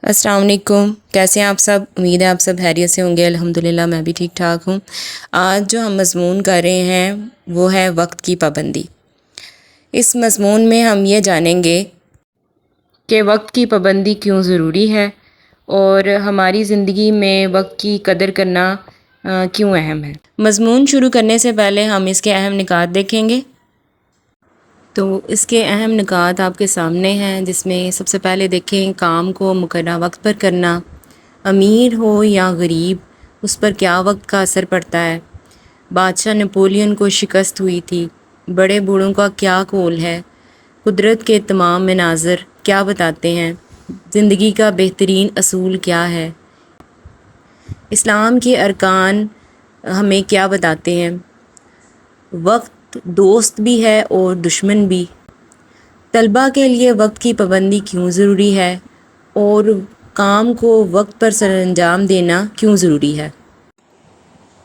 अस्सलाम वालेकुम। कैसे हैं आप सब? उम्मीद है आप सब खैरियत से होंगे। अल्हम्दुलिल्लाह मैं भी ठीक ठाक हूँ। आज जो हम मज़मून कर रहे हैं वो है वक्त की पाबंदी। इस मज़मून में हम ये जानेंगे कि वक्त की पाबंदी क्यों ज़रूरी है और हमारी ज़िंदगी में वक्त की कदर करना क्यों अहम है। मज़मून शुरू करने से पहले हम इसके अहम निकात देखेंगे। तो इसके अहम निकात आपके सामने हैं, जिसमें सबसे पहले देखें काम को मुकर्रर वक्त पर करना। अमीर हो या गरीब, उस पर क्या वक्त का असर पड़ता है। बादशाह नेपोलियन को शिकस्त हुई थी, बड़े बूढ़ों का क्या कौल है। कुदरत के तमाम मनाज़र क्या बताते हैं। ज़िंदगी का बेहतरीन असूल क्या है। इस्लाम के अरकान हमें क्या बताते हैं। वक्त दोस्त भी है और दुश्मन भी। तलबा के लिए वक्त की पाबंदी क्यों ज़रूरी है और काम को वक्त पर सरअंजाम देना क्यों ज़रूरी है।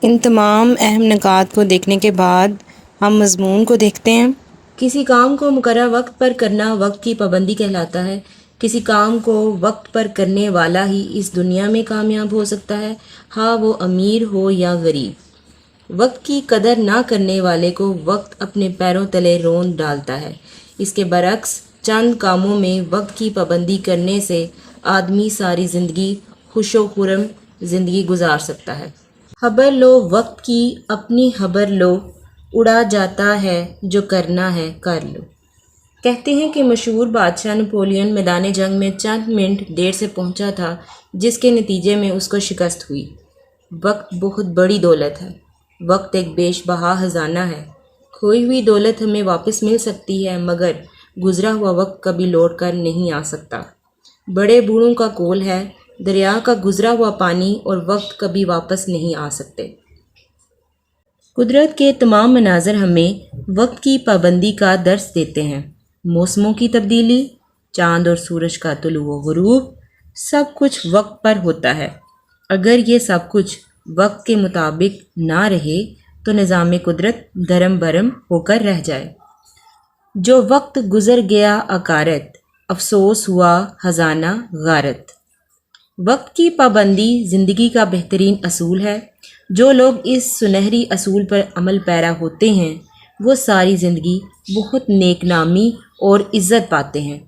इन तमाम अहम निकात को देखने के बाद हम मज़मून को देखते हैं। किसी काम को मुकर्रर वक्त पर करना वक्त की पाबंदी कहलाता है। किसी काम को वक्त पर करने वाला ही इस दुनिया में कामयाब हो सकता है, हाँ वो अमीर हो या गरीब। वक्त की कदर ना करने वाले को वक्त अपने पैरों तले रोन डालता है। इसके बरक्स चंद कामों में वक्त की पाबंदी करने से आदमी सारी ज़िंदगी खुशो खुरम ज़िंदगी गुजार सकता है। खबर लो वक्त की अपनी खबर लो, उड़ा जाता है जो करना है कर लो। कहते हैं कि मशहूर बादशाह नेपोलियन मैदान जंग में चंद मिनट देर से पहुंचा था, जिसके नतीजे में उसको शिकस्त हुई। वक्त बहुत बड़ी दौलत है। वक्त एक बेशबहा खजाना है। खोई हुई दौलत हमें वापस मिल सकती है, मगर गुजरा हुआ वक्त कभी लौट कर नहीं आ सकता। बड़े बूढ़ों का कौल है, दरिया का गुजरा हुआ पानी और वक्त कभी वापस नहीं आ सकते। कुदरत के तमाम मनाज़र हमें वक्त की पाबंदी का दर्स देते हैं। मौसमों की तब्दीली, चाँद और सूरज का तुलू व गुरूब, सब कुछ वक्त पर होता है। अगर ये सब कुछ वक्त के मुताबिक ना रहे तो निज़ाम कुदरत दरम बरम होकर रह जाए। जो वक्त गुज़र गया अकारत, अफसोस हुआ खजाना गारत। वक्त की पाबंदी ज़िंदगी का बेहतरीन असूल है। जो लोग इस सुनहरी असूल पर अमल पैरा होते हैं वो सारी ज़िंदगी बहुत नेकनामी और इज़्ज़त पाते हैं,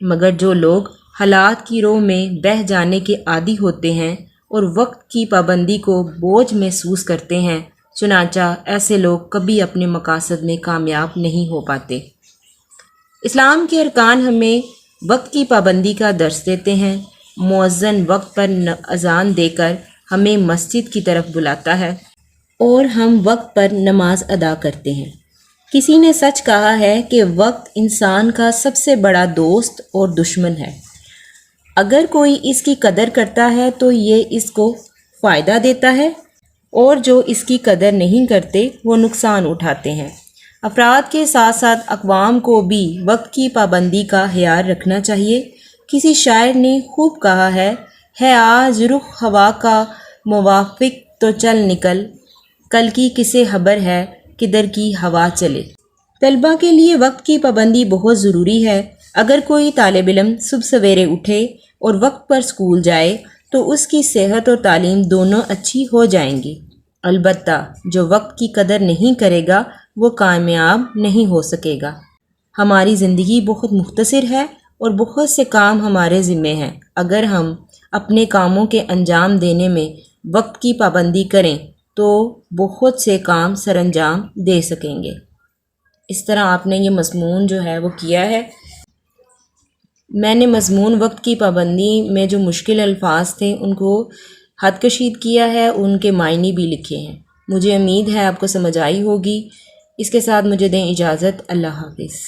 मगर जो लोग हालात की रोह में बह जाने के आदी होते हैं और वक्त की पाबंदी को बोझ महसूस करते हैं, चुनांचा ऐसे लोग कभी अपने मकासद में कामयाब नहीं हो पाते। इस्लाम के अरकान हमें वक्त की पाबंदी का दर्स देते हैं। मुअज्जिन वक्त पर अजान देकर हमें मस्जिद की तरफ बुलाता है और हम वक्त पर नमाज अदा करते हैं। किसी ने सच कहा है कि वक्त इंसान का सबसे बड़ा दोस्त और दुश्मन है। अगर कोई इसकी कदर करता है तो ये इसको फ़ायदा देता है, और जो इसकी कदर नहीं करते वो नुकसान उठाते हैं। अफराद के साथ साथ अक़वाम को भी वक्त की पाबंदी का ख्याल रखना चाहिए। किसी शायर ने खूब कहा है आज रुख हवा का मुवाफ़िक तो चल निकल, कल की किसे खबर है किधर की हवा चले। तलबा के लिए वक्त की पाबंदी बहुत ज़रूरी है। अगर कोई तालिब इल्म सुबह सवेरे उठे और वक्त पर स्कूल जाए तो उसकी सेहत और तालीम दोनों अच्छी हो जाएंगी। अलबत्ता जो वक्त की कदर नहीं करेगा वो कामयाब नहीं हो सकेगा। हमारी ज़िंदगी बहुत मुख्तसर है और बहुत से काम हमारे ज़िम्मे हैं। अगर हम अपने कामों के अंजाम देने में वक्त की पाबंदी करें तो बहुत से काम सरअंजाम दे सकेंगे। इस तरह आपने ये मज़मून जो है वो किया है। मैंने मज़मून वक्त की पाबंदी में जो मुश्किल अल्फाज थे उनको हद कशीद किया है, उनके मायने भी लिखे हैं। मुझे उम्मीद है आपको समझ आई होगी। इसके साथ मुझे दें इजाज़त। अल्लाह हाफ़िज़।